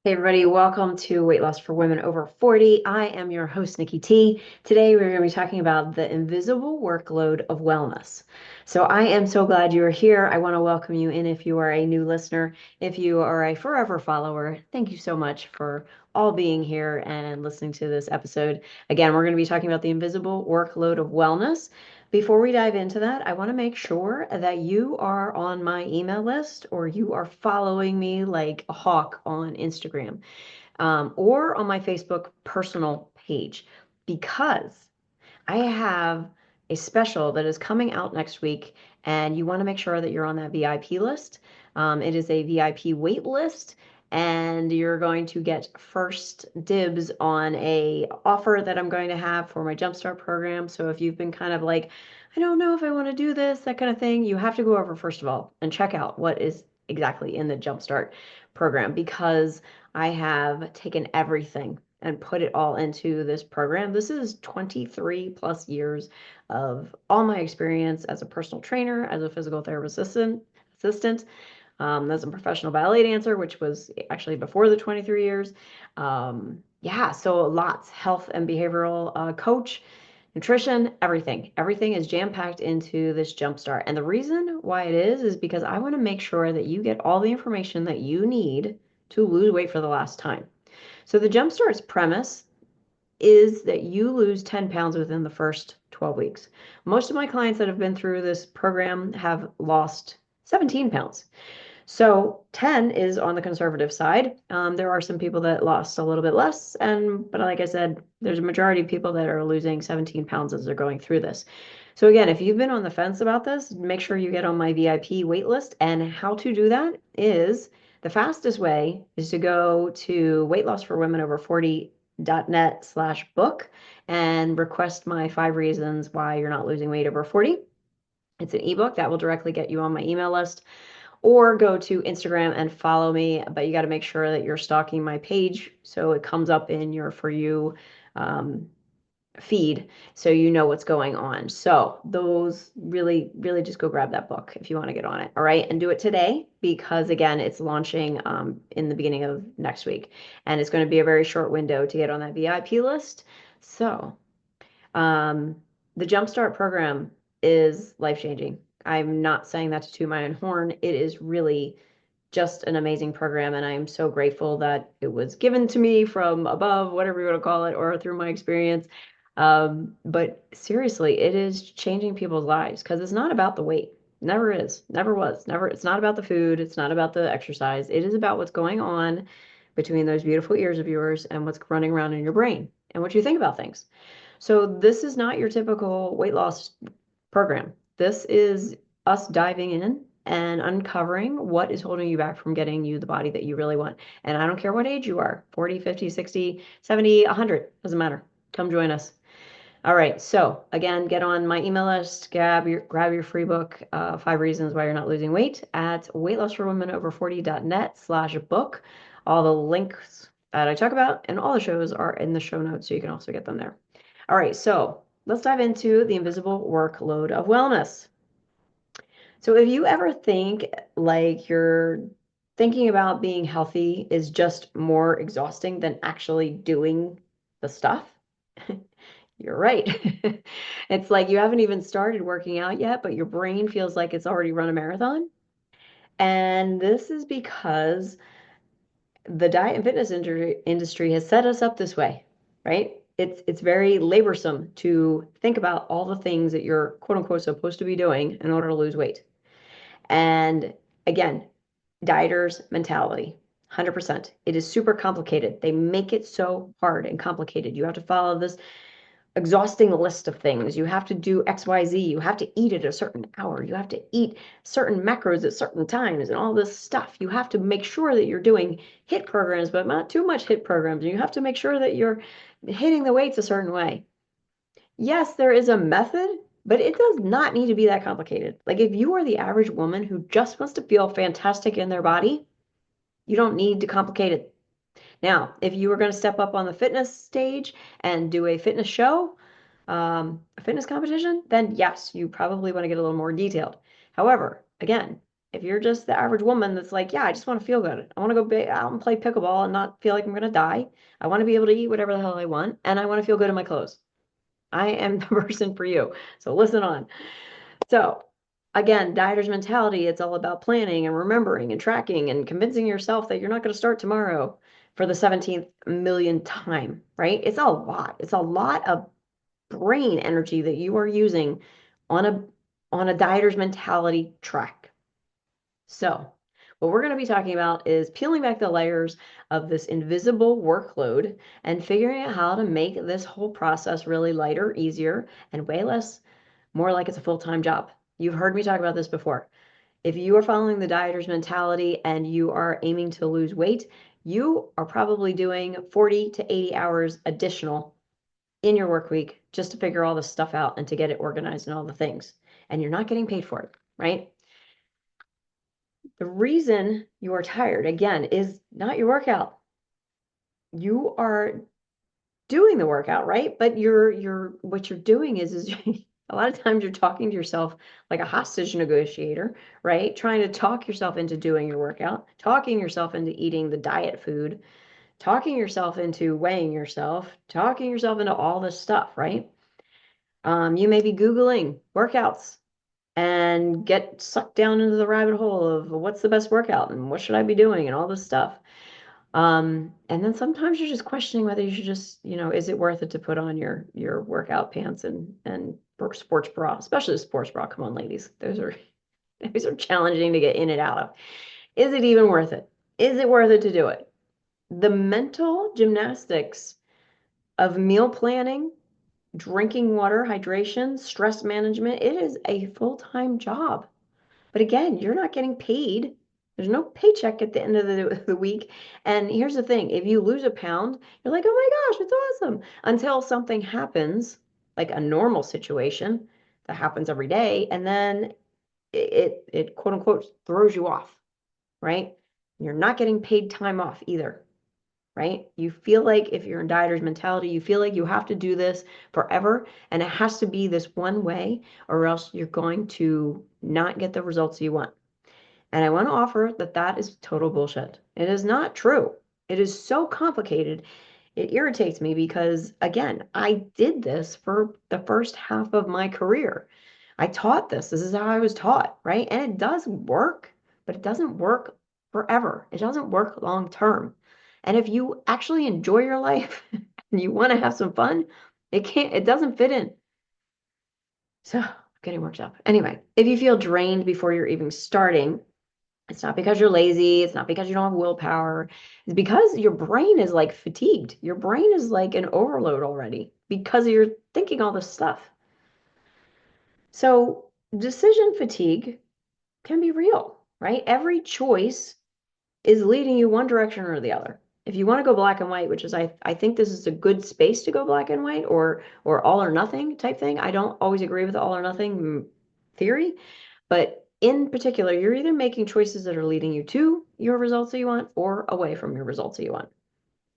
Hey everybody, welcome to Weight Loss for Women Over 40. I am your host, Nikki T. Today we're going to be talking about the invisible workload of wellness. So I am so glad you are here. I want to welcome you in if you are a new listener. If you are a forever follower, thank you so much for all being here and listening to this episode. Again, we're going to be talking about the invisible workload of wellness. Before we dive into that, I want to make sure that you are on my email list or you are following me like a hawk on Instagram, or on my Facebook personal page, because I have a special that is coming out next week, and you want to make sure that you're on that VIP list. It is a VIP wait list, and you're going to get first dibs on a offer that I'm going to have for my Jumpstart program. So if you've been kind of like, I don't know if I want to do this, that kind of thing, you have to go over first of all and check out what is exactly in the Jumpstart program, because I have taken everything and put it all into this program. This is 23 plus years of all my experience as a personal trainer, as a physical therapist assistant, as a professional ballet dancer, which was actually before the 23 years. Yeah, so lots, health and behavioral coach, nutrition, everything. Everything is jam-packed into this Jumpstart. And the reason why it is because I want to make sure that you get all the information that you need to lose weight for the last time. So the Jumpstart's premise is that you lose 10 pounds within the first 12 weeks. Most of my clients that have been through this program have lost 17 pounds. So 10 is on the conservative side. There are some people that lost a little bit less, but like I said, there's a majority of people that are losing 17 pounds as they're going through this. So again, if you've been on the fence about this, make sure you get on my VIP wait list. And how to do that is the fastest way is to go to weightlossforwomenover40.net/book and request my 5 reasons why you're not losing weight over 40. It's an ebook that will directly get you on my email list, or go to Instagram and follow me. But you got to make sure that you're stalking my page so it comes up in your For You um, feed so you know what's going on. So those really, really just go grab that book if you want to get on it. All right. And do it today, because again, it's launching in the beginning of next week. And it's going to be a very short window to get on that VIP list. So um, the Jumpstart program is life changing. I'm not saying that to toot my own horn. It is really just an amazing program, and I am so grateful that it was given to me from above, whatever you want to call it, or through my experience. But seriously, it is changing people's lives because it's not about the weight. Never is, never was, never. It's not about the food. It's not about the exercise. It is about what's going on between those beautiful ears of yours and what's running around in your brain and what you think about things. So this is not your typical weight loss program. This is us diving in and uncovering what is holding you back from getting you the body that you really want. And I don't care what age you are, 40, 50, 60, 70, 100, doesn't matter. Come join us. All right. So again, get on my email list, grab your free book, 5 reasons why you're not losing weight, at weightlossforwomenover40.net/book. All the links that I talk about and all the shows are in the show notes, so you can also get them there. All right, so let's dive into the invisible workload of wellness. So if you ever think like you're thinking about being healthy is just more exhausting than actually doing the stuff, you're right. It's like you haven't even started working out yet, but your brain feels like it's already run a marathon. And this is because the diet and fitness industry has set us up this way, right? It's very laborsome to think about all the things that you're quote unquote supposed to be doing in order to lose weight. And again, dieters mentality, 100%. It is super complicated. They make it so hard and complicated. You have to follow this exhausting list of things. You have to do XYZ. You have to eat at a certain hour. You have to eat certain macros at certain times and all this stuff. You have to make sure that you're doing HIIT programs, but not too much HIIT programs. And you have to make sure that you're hitting the weights a certain way. Yes, there is a method, but it does not need to be that complicated. Like if you are the average woman who just wants to feel fantastic in their body, you don't need to complicate it. Now, if you were going to step up on the fitness stage and do a fitness show, a fitness competition, then yes, you probably want to get a little more detailed. However, again, If you're just the average woman that's like, yeah, I just want to feel good. I want to go out and play pickleball and not feel like I'm going to die. I want to be able to eat whatever the hell I want, and I want to feel good in my clothes. I am the person for you. So listen on. So again, dieter's mentality, it's all about planning and remembering and tracking and convincing yourself that you're not going to start tomorrow for the 17th million time, right? It's a lot. It's a lot of brain energy that you are using on a dieter's mentality track. So, what we're going to be talking about is peeling back the layers of this invisible workload and figuring out how to make this whole process really lighter, easier, and way less, more like it's a full-time job. You've heard me talk about this before. If you are following the dieter's mentality and you are aiming to lose weight, you are probably doing 40 to 80 hours additional in your work week just to figure all this stuff out and to get it organized and all the things. And you're not getting paid for it, right? The reason you are tired, again, is not your workout. You are doing the workout, right? But you're what you're doing is a lot of times you're talking to yourself like a hostage negotiator, right? Trying to talk yourself into doing your workout, talking yourself into eating the diet food, talking yourself into weighing yourself, talking yourself into all this stuff, right? You may be Googling workouts and get sucked down into the rabbit hole of what's the best workout and what should I be doing and all this stuff. And then sometimes you're just questioning whether you should just, is it worth it to put on your workout pants and sports bra, especially the sports bra. Come on, ladies. Those are challenging to get in and out of. Is it even worth it? Is it worth it to do it? The mental gymnastics of meal planning, drinking water, hydration, stress management, it is a full-time job. But again, you're not getting paid. There's no paycheck at the end of the week. And here's the thing, if you lose a pound, you're like, oh my gosh, it's awesome. Until something happens, like a normal situation that happens every day, and then it quote unquote throws you off, right? You're not getting paid time off either, right? You feel like if you're in dieter's mentality, you feel like you have to do this forever, and it has to be this one way, or else you're going to not get the results you want. And I want to offer that that is total bullshit. It is not true. It is so complicated. It irritates me because, again, I did this for the first half of my career. I taught this. This is how I was taught, right? And it does work, but it doesn't work forever. It doesn't work long term. And if you actually enjoy your life and you want to have some fun, it doesn't fit in. So, I'm getting worked up. Anyway, if you feel drained before you're even starting, it's not because you're lazy. It's not because you don't have willpower. It's because your brain is like fatigued. Your brain is like an overload already because you're thinking all this stuff. So decision fatigue can be real, right? Every choice is leading you one direction or the other. If you want to go black and white, which is I think this is a good space to go black and white or all or nothing type thing. I don't always agree with the all or nothing theory, but in particular, you're either making choices that are leading you to your results that you want or away from your results that you want.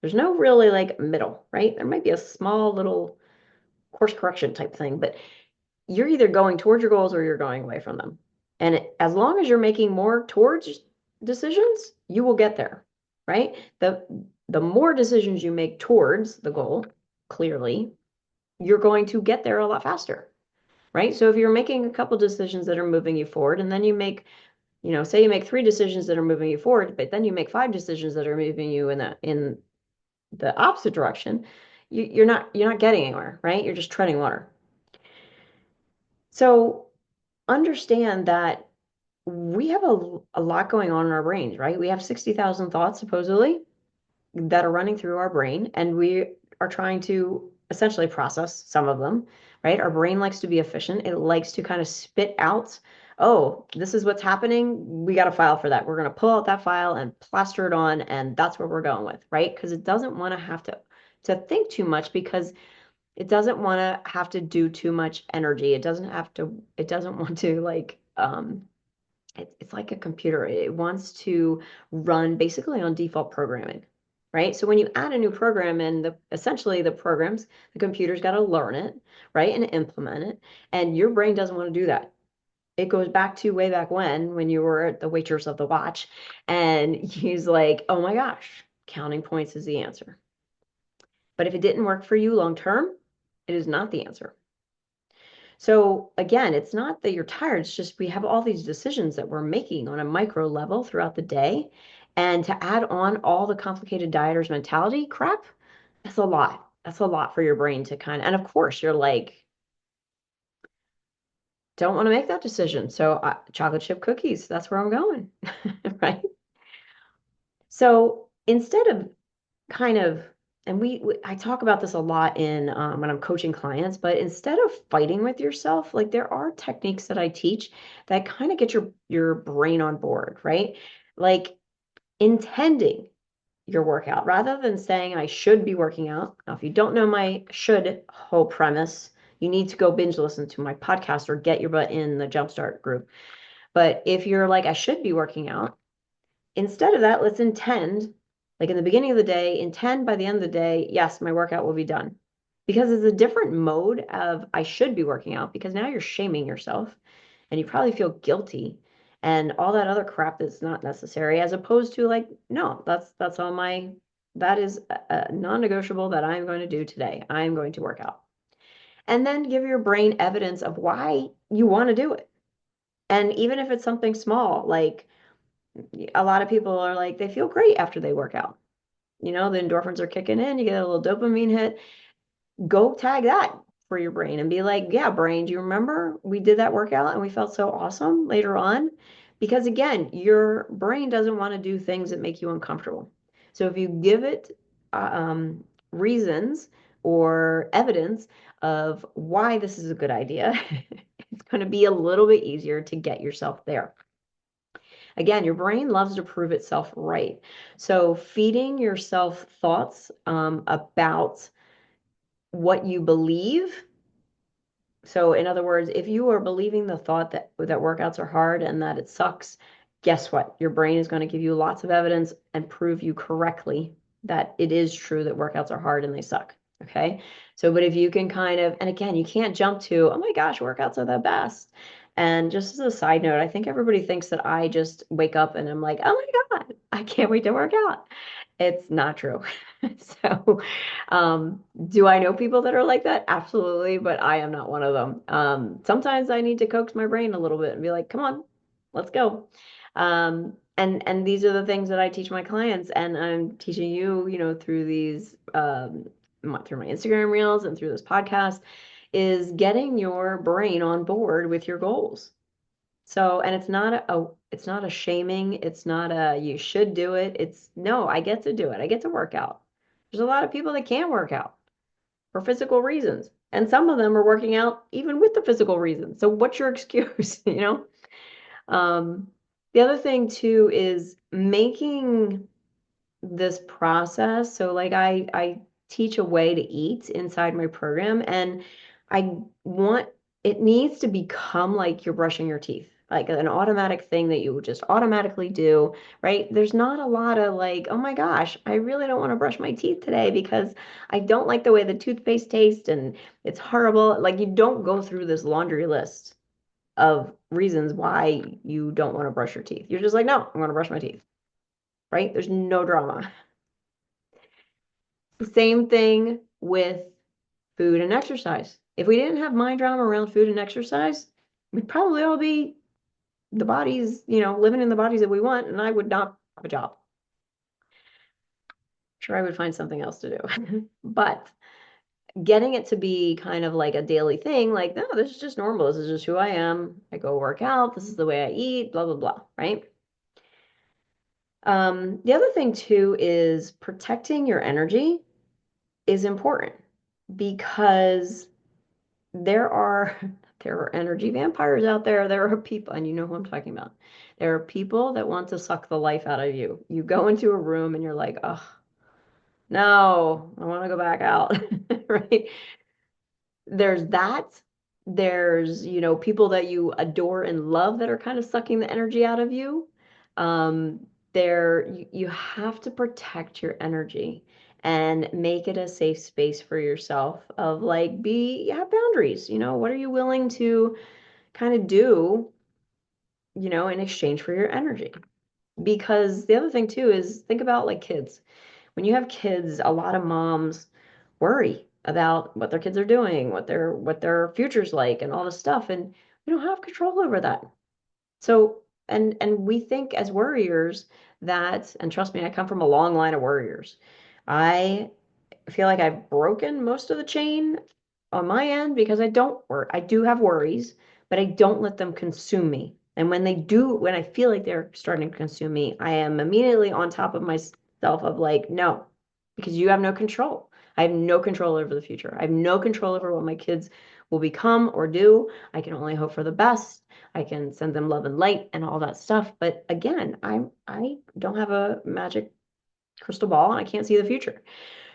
There's no really like middle, right? There might be a small little course correction type thing, but you're either going towards your goals or you're going away from them. And as long as you're making more towards decisions, you will get there, right? The more decisions you make towards the goal, clearly, you're going to get there a lot faster, right? So if you're making a couple decisions that are moving you forward, and then you make, say you make 3 decisions that are moving you forward, but then you make 5 decisions that are moving you in the opposite direction, you're not getting anywhere, right? You're just treading water. So understand that we have a lot going on in our brains, right? We have 60,000 thoughts supposedly that are running through our brain, and we are trying to essentially process some of them, right? Our brain likes to be efficient. It likes to kind of spit out, oh, this is what's happening. We got a file for that. We're going to pull out that file and plaster it on, and that's what we're going with, right? Because it doesn't want to have to think too much because it doesn't want to have to do too much energy. It doesn't want to like it's like a computer. It wants to run basically on default programming, right? So when you add a new program in, essentially the computer's got to learn it, right, and implement it, and your brain doesn't want to do that. It goes back to way back when you were the waitress of the watch, and he's like, oh my gosh, counting points is the answer. But if it didn't work for you long term, it is not the answer. So again, it's not that you're tired, it's just we have all these decisions that we're making on a micro level throughout the day. And to add on all the complicated dieters mentality crap, that's a lot. That's a lot for your brain to kind of, and of course, you're like, don't want to make that decision. So chocolate chip cookies, that's where I'm going, right? So instead of kind of, and I talk about this a lot in when I'm coaching clients, but instead of fighting with yourself, like there are techniques that I teach that kind of get your brain on board, right? Like intending your workout rather than saying I should be working out. Now, if you don't know my should whole premise, you need to go binge listen to my podcast or get your butt in the Jumpstart group. But if you're like, I should be working out, instead of that, let's intend, like in the beginning of the day, intend by the end of the day, yes, my workout will be done. Because it's a different mode of I should be working out because now you're shaming yourself and you probably feel guilty and all that other crap that's not necessary, as opposed to like, no, that's on my that is a non-negotiable that I'm going to do today. I'm going to work out. And then give your brain evidence of why you want to do it. And even if it's something small, like a lot of people are like, they feel great after they work out. You know, the endorphins are kicking in, you get a little dopamine hit. Go tag that for your brain and be like, yeah, brain, do you remember we did that workout and we felt so awesome later on? Because again, your brain doesn't want to do things that make you uncomfortable. So if you give it reasons or evidence of why this is a good idea, it's going to be a little bit easier to get yourself there. Again, your brain loves to prove itself right. So feeding yourself thoughts about what you believe. So in other words, if you are believing the thought that workouts are hard and that it sucks, guess what? Your brain is going to give you lots of evidence and prove you correctly that it is true that workouts are hard and they suck. Okay. So, but if you can kind of, and again, you can't jump to, oh my gosh, workouts are the best. And just as a side note, I think everybody thinks that I just wake up and I'm like, oh my God, I can't wait to work out. It's not true. So, do I know people that are like that? Absolutely, but I am not one of them. Sometimes I need to coax my brain a little bit and be like, come on, let's go. And these are the things that I teach my clients, and I'm teaching you, you know, through these through my Instagram reels and through this podcast, is getting your brain on board with your goals. So, and it's not a shaming, it's not a you should do it. It's no, I get to do it. I get to work out. There's a lot of people that can't work out for physical reasons. And some of them are working out even with the physical reasons. So what's your excuse, you know? The other thing too is making this process. So like I teach a way to eat inside my program, and I want it needs to become like you're brushing your teeth, like an automatic thing that you would just automatically do, right? There's not a lot of like, oh my gosh, I really don't want to brush my teeth today because I don't like the way the toothpaste tastes and it's horrible. Like you don't go through this laundry list of reasons why you don't want to brush your teeth. You're just like, no, I'm going to brush my teeth, right? There's no drama. Same thing with food and exercise. If we didn't have mind drama around food and exercise, we'd probably all be the bodies, you know, living in the bodies that we want, and I would not have a job. Sure, I would find something else to do. But getting it to be kind of like a daily thing, like, no, this is just normal. This is just who I am. I go work out. This is the way I eat, blah, blah, blah, right? The other thing too is protecting your energy is important because there are there are energy vampires out there. There are people, and you know who I'm talking about. There are people that want to suck the life out of you. You go into a room and you're like, oh, no, I want to go back out, right? There's that. There's, you know, people that you adore and love that are kind of sucking the energy out of you. You have to protect your energy and make it a safe space for yourself of like have boundaries. You know, what are you willing to kind of do in exchange for your energy. Because the other thing too is think about like kids. When you have kids, a lot of moms worry about what their kids are doing, what their future's like and all this stuff, and we don't have control over that. So, and we think as worriers that, and trust me, I come from a long line of worriers. I feel like I've broken most of the chain on my end because I don't work. I do have worries, but I don't let them consume me. And when they do, when I feel like they're starting to consume me, I am immediately on top of myself of like, no, because you have no control. I have no control over the future. I have no control over what my kids will become or do. I can only hope for the best. I can send them love and light and all that stuff. But again, I don't have a magic crystal ball and I can't see the future.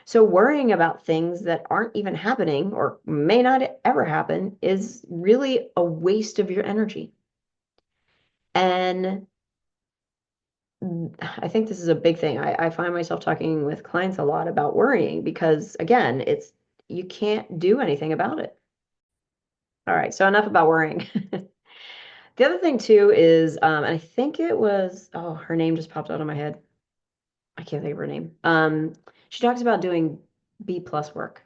So worrying about things that aren't even happening or may not ever happen is really a waste of your energy. And I think this is a big thing. I find myself talking with clients a lot about worrying because again, you can't do anything about it. All right, so enough about worrying. The other thing too is, and I think it was, oh, her name just popped out of my head. I can't think of her name. She talks about doing B plus work.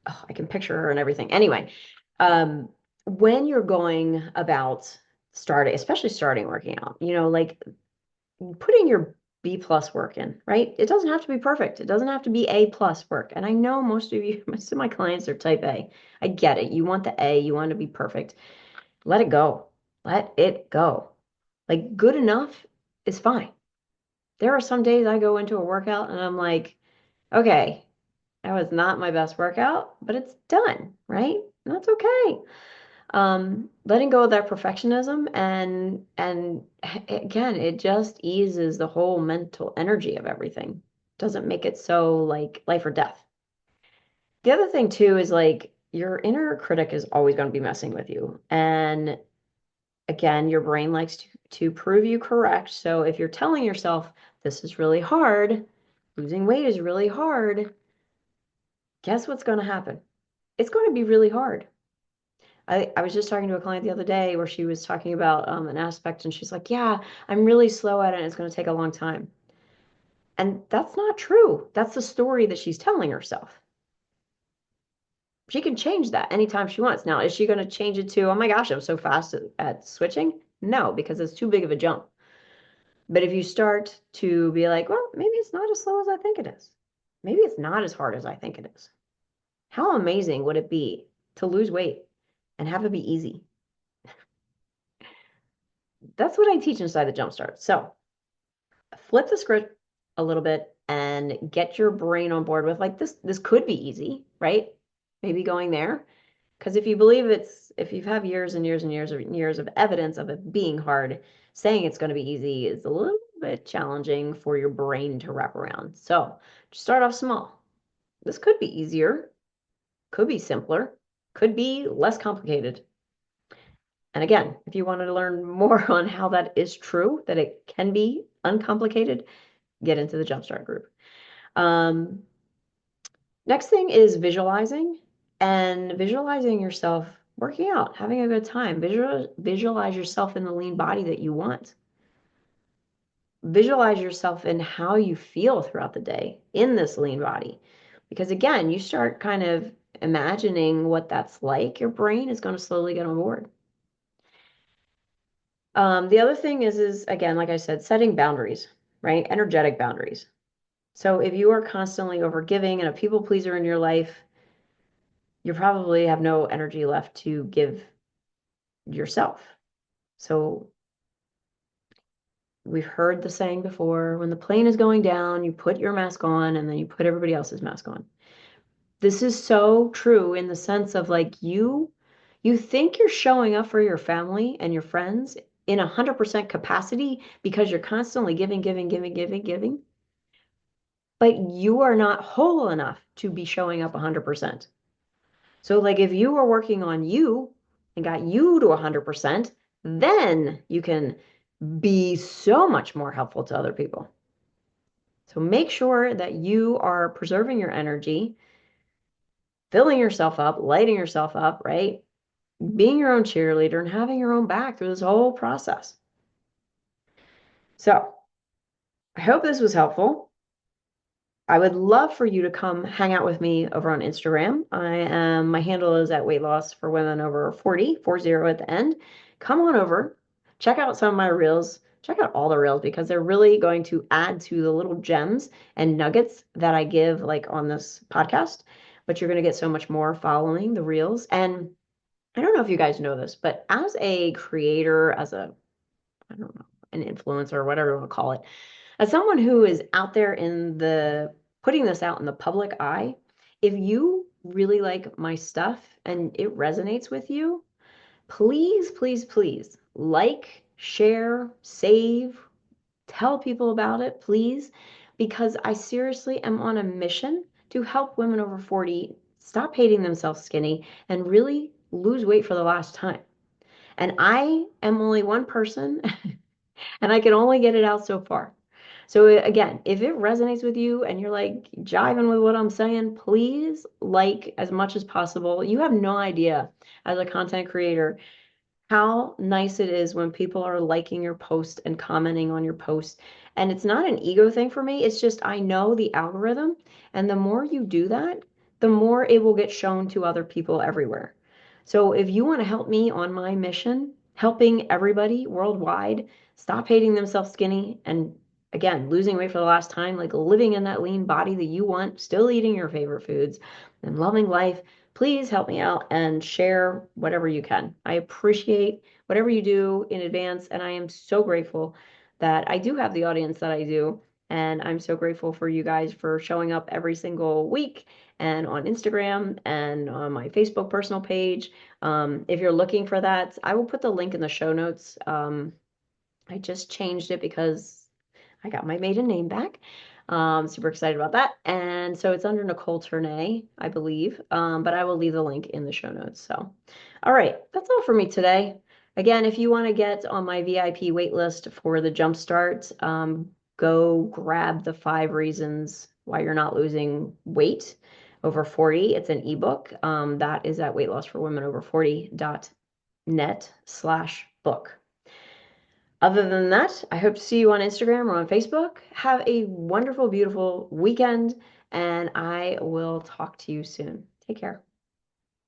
Oh, I can picture her and everything. Anyway, um, when you're going about starting, especially starting working out, like putting your B plus work in, right? It doesn't have to be perfect. It doesn't have to be A plus work. And I know most of you, most of my clients are type A. I get it. You want the A, you want to be perfect. Let it go. Let it go. Like good enough is fine. There are some days I go into a workout and I'm like, okay, that was not my best workout, but it's done, right? And that's okay. Letting go of that perfectionism and again, it just eases the whole mental energy of everything. Doesn't make it so like life or death. The other thing too is like your inner critic is always going to be messing with you. And again, your brain likes to prove you correct. So if you're telling yourself this is really hard, losing weight is really hard, guess what's going to happen? It's going to be really hard. I was just talking to a client the other day where she was talking about an aspect and she's like, yeah, I'm really slow at it and it's going to take a long time. And that's not true. That's the story that she's telling herself. She can change that anytime she wants. Now, is she going to change it to, oh my gosh, I'm so fast at switching? No, because it's too big of a jump. But if you start to be like, well, maybe it's not as slow as I think it is. Maybe it's not as hard as I think it is. How amazing would it be to lose weight and have it be easy? That's what I teach inside the Jumpstart. So flip the script a little bit and get your brain on board with like this could be easy, right? Maybe going there. Because if you have years and years and years of evidence of it being hard, saying it's going to be easy is a little bit challenging for your brain to wrap around. So just start off small. This could be easier, could be simpler, could be less complicated. And again, if you wanted to learn more on how that is true, that it can be uncomplicated, get into the Jumpstart group. Um, Next thing is visualizing and visualizing yourself working out, having a good time. Visualize yourself in the lean body that you want. Visualize yourself in how you feel throughout the day in this lean body. Because again, you start kind of imagining what that's like, your brain is going to slowly get on board. The other thing is again, like I said, setting boundaries, right? Energetic boundaries. So if you are constantly overgiving and a people pleaser in your life, you probably have no energy left to give yourself. So we've heard the saying before, when the plane is going down, you put your mask on and then you put everybody else's mask on. This is so true in the sense of like you think you're showing up for your family and your friends in 100% capacity because you're constantly giving, giving, giving, giving, giving, but you are not whole enough to be showing up 100%. So like if you were working on you and got you to 100%, then you can be so much more helpful to other people. So make sure that you are preserving your energy, filling yourself up, lighting yourself up, right? Being your own cheerleader and having your own back through this whole process. So I hope this was helpful. I would love for you to come hang out with me over on Instagram. My handle is at weight loss for women over 40, 40 at the end. Come on over, check out some of my reels, check out all the reels because they're really going to add to the little gems and nuggets that I give like on this podcast. But you're going to get so much more following the reels. And I don't know if you guys know this, but as a creator, I don't know, an influencer or whatever you want to call it, as someone who is out there in the putting this out in the public eye, if you really like my stuff and it resonates with you, please, please, please like, share, save, tell people about it, please, because I seriously am on a mission to help women over 40 stop hating themselves skinny and really lose weight for the last time. And I am only one person and I can only get it out so far. So again, if it resonates with you and you're like jiving with what I'm saying, please like as much as possible. You have no idea as a content creator how nice it is when people are liking your post and commenting on your post. And it's not an ego thing for me. It's just I know the algorithm, and the more you do that, the more it will get shown to other people everywhere. So if you want to help me on my mission, helping everybody worldwide stop hating themselves skinny and again, losing weight for the last time, like living in that lean body that you want, still eating your favorite foods and loving life, please help me out and share whatever you can. I appreciate whatever you do in advance, and I am so grateful that I do have the audience that I do. And I'm so grateful for you guys for showing up every single week and on Instagram and on my Facebook personal page. If you're looking for that, I will put the link in the show notes. I just changed it because I got my maiden name back. Super excited about that. And so it's under Nicole Tournay, I believe. But I will leave the link in the show notes. So, all right, that's all for me today. Again, if you want to get on my VIP wait list for the Jumpstart, go grab the 5 reasons why you're not losing weight over 40. It's an ebook. That is at weightlossforwomenover40.net/book. Other than that, I hope to see you on Instagram or on Facebook. Have a wonderful, beautiful weekend, and I will talk to you soon. Take care.